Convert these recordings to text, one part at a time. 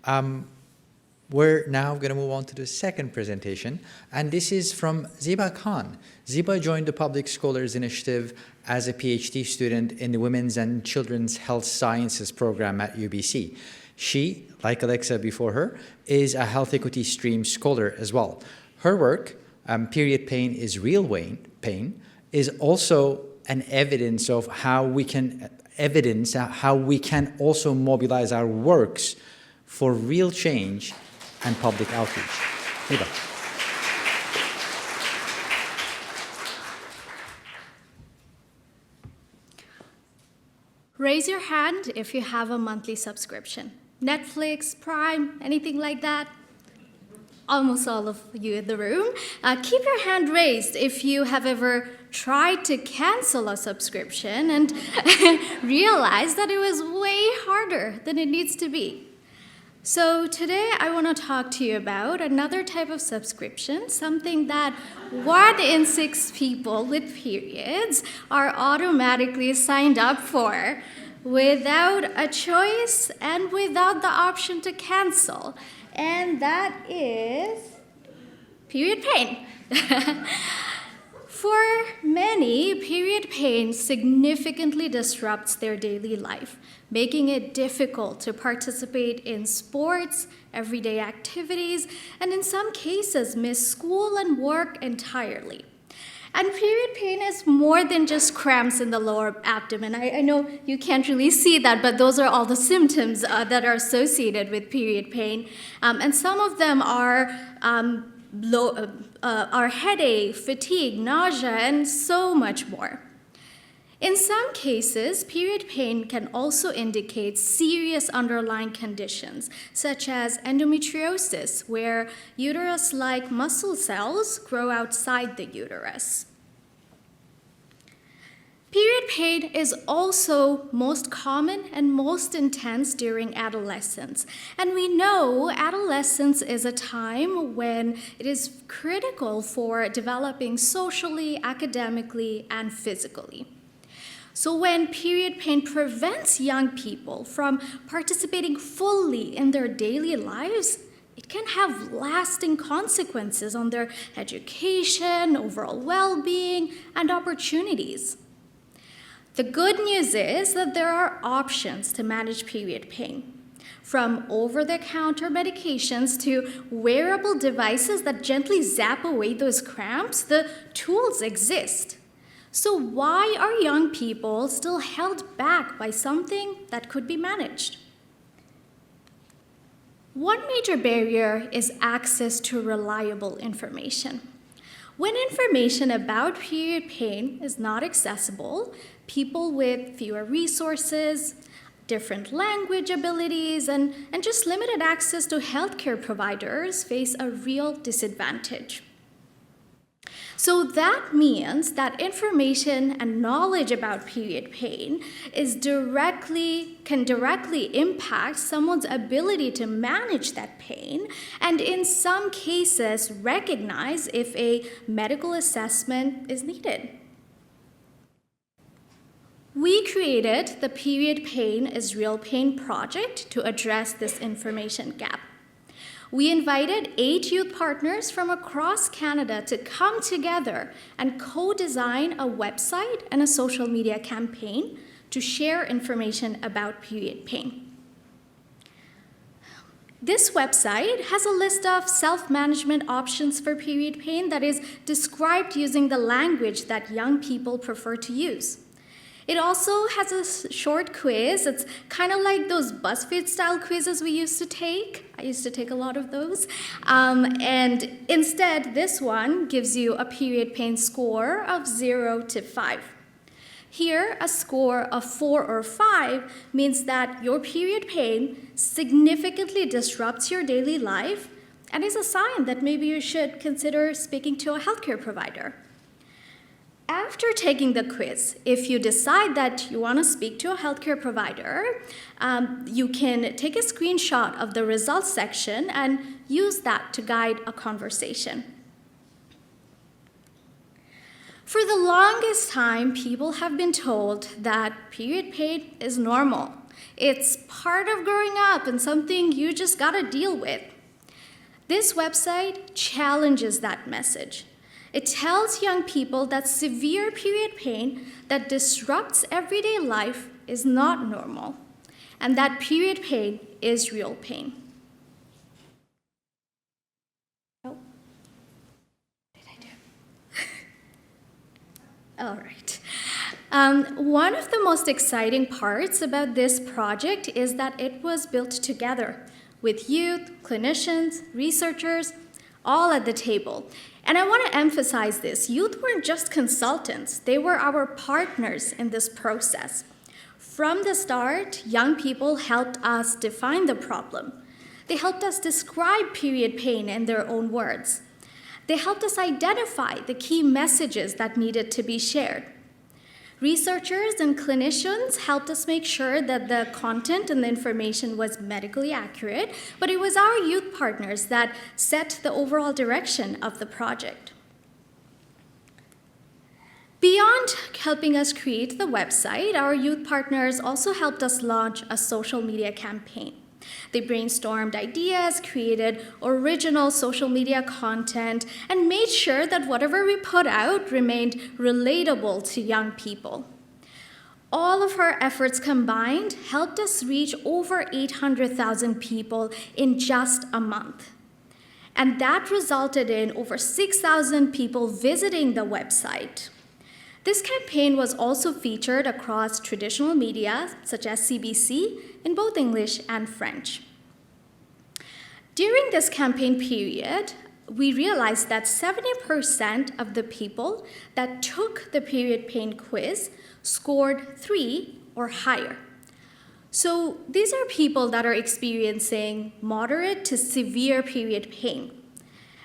We're now going to move on to the second presentation, and this is from Zeba Khan. Zeba joined the Public Scholars Initiative as a PhD student in the Women's and Children's Health Sciences program at UBC. She, like Alexa before her, is a health equity stream scholar as well. Her work, Period Pain is Real Pain, is also an evidence of how we can also mobilize our works for real change and public outreach. Zeba. Raise your hand if you have a monthly subscription. Netflix, Prime, anything like that? Almost all of you in the room. Keep your hand raised if you have ever tried to cancel a subscription and realized that it was way harder than it needs to be. So today I want to talk to you about another type of subscription, something that 1 in 6 people with periods are automatically signed up for without a choice and without the option to cancel. And that is period pain. For many, period pain significantly disrupts their daily life, making it difficult to participate in sports, everyday activities, and in some cases miss school and work entirely. And period pain is more than just cramps in the lower abdomen. I know you can't really see that, but those are all the symptoms that are associated with period pain. And some of them are headache, fatigue, nausea, and so much more. In some cases, period pain can also indicate serious underlying conditions, such as endometriosis, where uterus-like muscle cells grow outside the uterus. Period pain is also most common and most intense during adolescence. And we know adolescence is a time when it is critical for developing socially, academically, and physically. So when period pain prevents young people from participating fully in their daily lives, it can have lasting consequences on their education, overall well-being, and opportunities. The good news is that there are options to manage period pain, from over-the-counter medications to wearable devices that gently zap away those cramps. The tools exist. So why are young people still held back by something that could be managed? One major barrier is access to reliable information. When information about period pain is not accessible, people with fewer resources, different language abilities, and just limited access to healthcare providers face a real disadvantage. So that means that information and knowledge about period pain can directly impact someone's ability to manage that pain, and in some cases recognize if a medical assessment is needed. We created the Period Pain is Real Pain project to address this information gap. We invited 8 youth partners from across Canada to come together and co-design a website and a social media campaign to share information about period pain. This website has a list of self-management options for period pain that is described using the language that young people prefer to use. It also has a short quiz. It's kind of like those BuzzFeed-style quizzes we used to take. I used to take a lot of those. And instead, this one gives you a period pain score of 0 to 5. Here, a score of 4 or 5 means that your period pain significantly disrupts your daily life and is a sign that maybe you should consider speaking to a healthcare provider. After taking the quiz, if you decide that you want to speak to a healthcare provider, you can take a screenshot of the results section and use that to guide a conversation. For the longest time, people have been told that period pain is normal. It's part of growing up and something you just gotta deal with. This website challenges that message. It tells young people that severe period pain that disrupts everyday life is not normal, and that period pain is real pain. Oh, what did I do? All right. One of the most exciting parts about this project is that it was built together with youth, clinicians, researchers, all at the table. And I want to emphasize this. Youth weren't just consultants. They were our partners in this process. From the start, young people helped us define the problem. They helped us describe period pain in their own words. They helped us identify the key messages that needed to be shared. Researchers and clinicians helped us make sure that the content and the information was medically accurate, but it was our youth partners that set the overall direction of the project. Beyond helping us create the website, our youth partners also helped us launch a social media campaign. They brainstormed ideas, created original social media content, and made sure that whatever we put out remained relatable to young people. All of our efforts combined helped us reach over 800,000 people in just a month. And that resulted in over 6,000 people visiting the website. This campaign was also featured across traditional media, such as CBC, in both English and French. During this campaign period, we realized that 70% of the people that took the period pain quiz scored 3 or higher. So these are people that are experiencing moderate to severe period pain.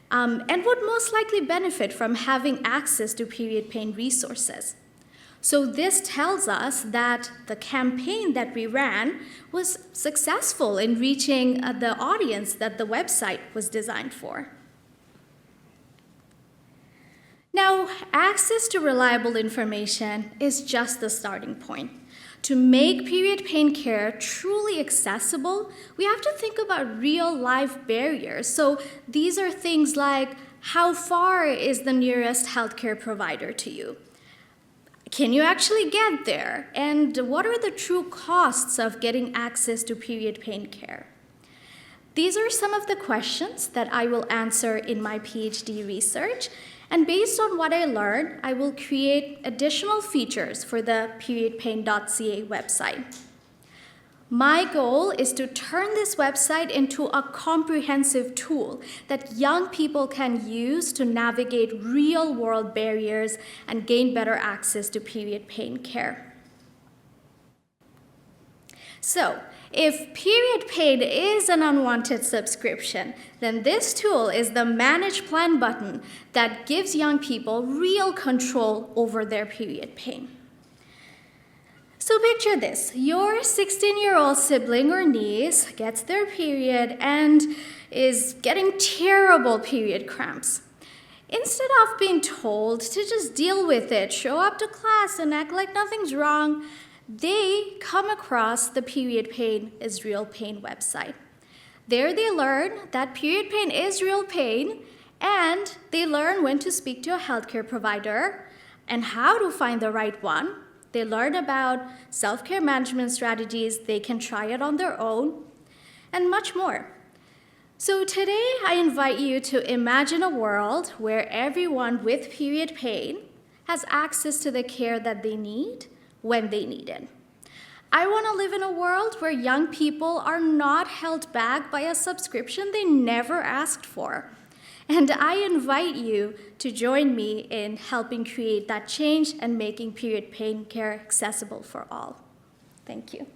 And would most likely benefit from having access to period pain resources. So this tells us that the campaign that we ran was successful in reaching the audience that the website was designed for. Now, access to reliable information is just the starting point. To make period pain care truly accessible, we have to think about real-life barriers. So these are things like, how far is the nearest healthcare provider to you? Can you actually get there? And what are the true costs of getting access to period pain care? These are some of the questions that I will answer in my PhD research. And based on what I learned, I will create additional features for the periodpain.ca website. My goal is to turn this website into a comprehensive tool that young people can use to navigate real-world barriers and gain better access to period pain care. So, if period pain is an unwanted subscription, then this tool is the Manage Plan button that gives young people real control over their period pain. So picture this, your 16-year-old sibling or niece gets their period and is getting terrible period cramps. Instead of being told to just deal with it, show up to class and act like nothing's wrong, they come across the Period Pain is Real Pain website. There they learn that period pain is real pain, and they learn when to speak to a healthcare provider and how to find the right one. They learn about self-care management strategies, they can try it on their own, and much more. So today I invite you to imagine a world where everyone with period pain has access to the care that they need when they need it. I want to live in a world where young people are not held back by a subscription they never asked for. And I invite you to join me in helping create that change and making period pain care accessible for all. Thank you.